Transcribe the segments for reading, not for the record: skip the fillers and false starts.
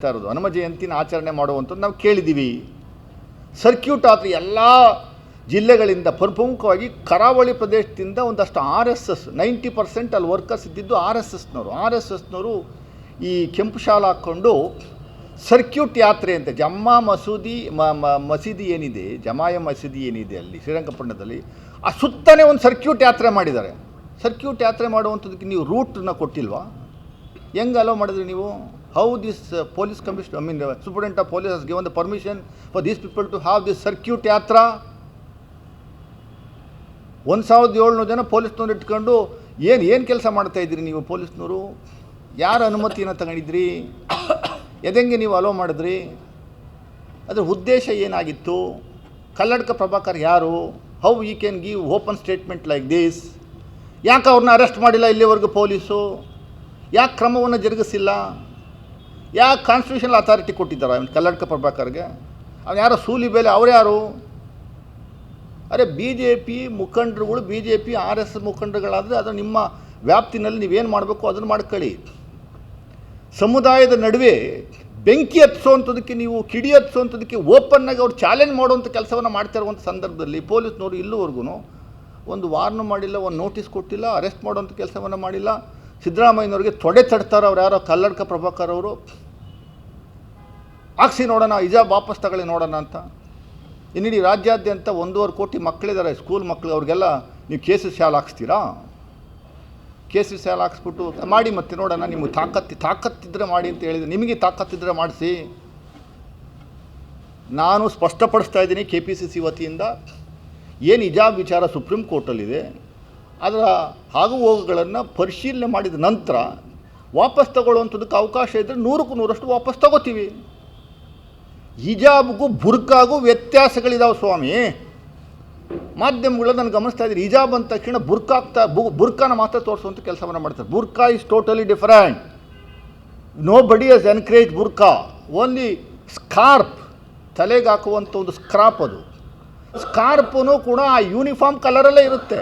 ಇರೋದು ಹನುಮ ಜಯಂತಿನ ಆಚರಣೆ ಮಾಡುವಂಥದ್ದು ನಾವು ಕೇಳಿದ್ದೀವಿ. ಸರ್ಕ್ಯೂಟ್ ಆದರೆ ಎಲ್ಲ ಜಿಲ್ಲೆಗಳಿಂದ ಪ್ರಮುಖವಾಗಿ ಕರಾವಳಿ ಪ್ರದೇಶದಿಂದ ಒಂದಷ್ಟು RSS 90% ಅಲ್ಲಿ ವರ್ಕರ್ಸ್ ಇದ್ದಿದ್ದು RSSನವರು ಈ ಕೆಂಪು ಶಾಲ ಹಾಕ್ಕೊಂಡು ಸರ್ಕ್ಯೂಟ್ ಯಾತ್ರೆ ಅಂತ ಮಸೀದಿ ಏನಿದೆ, ಜಮಾಯ ಮಸೀದಿ ಏನಿದೆ ಅಲ್ಲಿ ಶ್ರೀರಂಗಪಟ್ಟಣದಲ್ಲಿ, ಆ ಸುತ್ತನೇ ಒಂದು ಸರ್ಕ್ಯೂಟ್ ಯಾತ್ರೆ ಮಾಡಿದ್ದಾರೆ. ಸರ್ಕ್ಯೂಟ್ ಯಾತ್ರೆ ಮಾಡುವಂಥದ್ದಕ್ಕೆ ನೀವು ರೂಟನ್ನ ಕೊಟ್ಟಿಲ್ವಾ? ಹೆಂಗೆ ಅಲೋ ಮಾಡಿದ್ರಿ ನೀವು? How this police commissioner, superintendent of police has given the permission for these people to have this circuit yatra? 1700 ಜನ ಪೊಲೀಸ್ನವ್ರು ಇಟ್ಕೊಂಡು ಏನು ಕೆಲಸ ಮಾಡ್ತಾ ಇದ್ದೀರಿ ನೀವು ಪೊಲೀಸ್ನವರು? ಯಾರ ಅನುಮತಿಯನ್ನು ತಗೊಂಡಿದ್ರಿ? ಎದೆಂಗೆ ನೀವು ಅಲೋ ಮಾಡಿದ್ರಿ? ಅದರ ಉದ್ದೇಶ ಏನಾಗಿತ್ತು? ಕಲ್ಲಡ್ಕ ಪ್ರಭಾಕರ್ ಯಾರು? ಹೌ ಈ can give open statement like this? ಯಾಕೆ ಅವ್ರನ್ನ ಅರೆಸ್ಟ್ ಮಾಡಿಲ್ಲ ಇಲ್ಲಿವರೆಗೂ ಪೊಲೀಸು? ಯಾಕೆ ಕ್ರಮವನ್ನು ಜರುಗಿಸಿಲ್ಲ? ಯಾಕೆ ಕಾನ್ಸ್ಟಿಟ್ಯೂಷನಲ್ ಅಥಾರಿಟಿ ಕೊಟ್ಟಿದ್ದಾರೆ ಅವನು ಕಲ್ಲಡ್ಕ ಪ್ರಭಾಕರ್ಗೆ? ಅವನು ಯಾರೋ ಸೂಲಿ ಬೇಲೆ, ಅವ್ರು ಯಾರು? ಅರೆ BJP ಮುಖಂಡರುಗಳು, BJP RSS ಮುಖಂಡರುಗಳಾದರೆ ಅದು ನಿಮ್ಮ ವ್ಯಾಪ್ತಿನಲ್ಲಿ ನೀವೇನು ಮಾಡಬೇಕು ಅದನ್ನು ಮಾಡ್ಕೊಳ್ಳಿ. ಸಮುದಾಯದ ನಡುವೆ ಬೆಂಕಿ ಹತ್ತಿಸೋವಂಥದ್ದಕ್ಕೆ, ನೀವು ಕಿಡಿ ಹತ್ತಿಸೋವಂಥದ್ದಕ್ಕೆ ಓಪನ್ನಾಗಿ ಅವ್ರು ಚಾಲೆಂಜ್ ಮಾಡುವಂಥ ಕೆಲಸವನ್ನು ಮಾಡ್ತಾ ಇರುವಂಥ ಸಂದರ್ಭದಲ್ಲಿ ಪೊಲೀಸ್ನವರು ಇಲ್ಲಿವರೆಗೂ ಒಂದು ವಾರ್ನ್ ಮಾಡಿಲ್ಲ, ಒಂದು ನೋಟಿಸ್ ಕೊಟ್ಟಿಲ್ಲ, ಅರೆಸ್ಟ್ ಮಾಡುವಂಥ ಕೆಲಸವನ್ನು ಮಾಡಿಲ್ಲ. ಸಿದ್ದರಾಮಯ್ಯನವ್ರಿಗೆ ತೊಡೆ ತಡ್ತಾರೆ ಅವ್ರು ಯಾರೋ ಕಲ್ಲಡ್ಕ ಪ್ರಭಾಕರ್ ಅವರು. ಹಾಕ್ಸಿ ನೋಡೋಣ, ಹಿಜಾಬ್ ವಾಪಸ್ ತಗೊಳ್ಳಿ ನೋಡೋಣ ಅಂತ. ಇನ್ನಿಡೀ ರಾಜ್ಯಾದ್ಯಂತ 1.5 ಕೋಟಿ ಮಕ್ಕಳಿದ್ದಾರೆ, ಸ್ಕೂಲ್ ಮಕ್ಕಳು. ಅವ್ರಿಗೆಲ್ಲ ನೀವು ಕೇಸರಿ ಶಾಲೆ ಹಾಕ್ಸ್ತೀರಾ? ಕೇಸರಿ ಶಾಲೆ ಹಾಕ್ಸ್ಬಿಟ್ಟು ಮಾಡಿ ಮತ್ತೆ ನೋಡೋಣ, ನಿಮಗೆ ತಾಕತ್ತಿದ್ರೆ ಮಾಡಿ ಅಂತ ಹೇಳಿದರೆ, ನಿಮಗೆ ತಾಕತ್ತಿದ್ರೆ ಮಾಡಿಸಿ. ನಾನು ಸ್ಪಷ್ಟಪಡಿಸ್ತಾ ಇದ್ದೀನಿ KPCC ವತಿಯಿಂದ, ಏನು ಹಿಜಾಬ್ ವಿಚಾರ ಸುಪ್ರೀಂ ಕೋರ್ಟಲ್ಲಿದೆ, ಅದರ ಆಗು ಹೋಗುಗಳನ್ನು ಪರಿಶೀಲನೆ ಮಾಡಿದ ನಂತರ ವಾಪಸ್ ತಗೊಳ್ಳುವಂಥದ್ದಕ್ಕೆ ಅವಕಾಶ ಇದ್ದರೆ 100ಕ್ಕೆ 100ರಷ್ಟು ವಾಪಸ್ ತಗೋತೀವಿ. ಹಿಜಾಬ್ಗೂ ಬುರ್ಕಾಗೂ ವ್ಯತ್ಯಾಸಗಳಿದಾವೆ ಸ್ವಾಮಿ. ಮಾಧ್ಯಮಗಳು ನಾನು ಗಮನಿಸ್ತಾ ಇದ್ದೀನಿ, ಹಿಜಾಬ್ ಅಂದ ತಕ್ಷಣ ಬುರ್ಕಾನ ಮಾತ್ರ ತೋರಿಸುವಂಥ ಕೆಲಸವನ್ನು ಮಾಡ್ತಾರೆ. ಬುರ್ಕಾ ಈಸ್ ಟೋಟಲಿ ಡಿಫರೆಂಟ್. ನೋ ಬಡಿ ಹಸ್ ಎನ್ಕರೇಜ್ ಬುರ್ಕಾ. ಓನ್ಲಿ ಸ್ಕಾರ್ಪ್, ತಲೆಗೆ ಹಾಕುವಂಥ ಒಂದು ಸ್ಕ್ರಾಪ್. ಅದು ಸ್ಕಾರ್ಪೂ ಕೂಡ ಆ ಯೂನಿಫಾರ್ಮ್ ಕಲರಲ್ಲೇ ಇರುತ್ತೆ.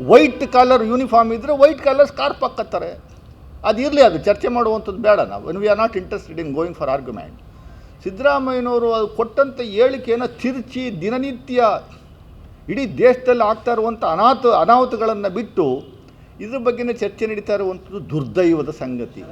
ವೈಟ್ ಕಲರ್ ಯೂನಿಫಾರ್ಮ್ ಇದ್ದರೆ ವೈಟ್ ಕಲರ್ ಸ್ಕಾರ್ಪ್ ಹಾಕತ್ತಾರೆ. ಅದಿರಲಿ, ಅದು ಚರ್ಚೆ ಮಾಡುವಂಥದ್ದು ಬೇಡ. ನಾವು we are not interested in going for argument. ಸಿದ್ದರಾಮಯ್ಯನವರು ಅದು ಕೊಟ್ಟಂಥ ಹೇಳಿಕೆಯನ್ನು ತಿರುಚಿ ದಿನನಿತ್ಯ ಇಡೀ ದೇಶದಲ್ಲಿ ಆಗ್ತಾ ಇರುವಂಥ ಅನಾಹುತಗಳನ್ನು ಬಿಟ್ಟು ಇದ್ರ ಬಗ್ಗೆನೇ ಚರ್ಚೆ ನಡೀತಾ ಇರುವಂಥದ್ದು ದುರ್ದೈವದ ಸಂಗತಿ.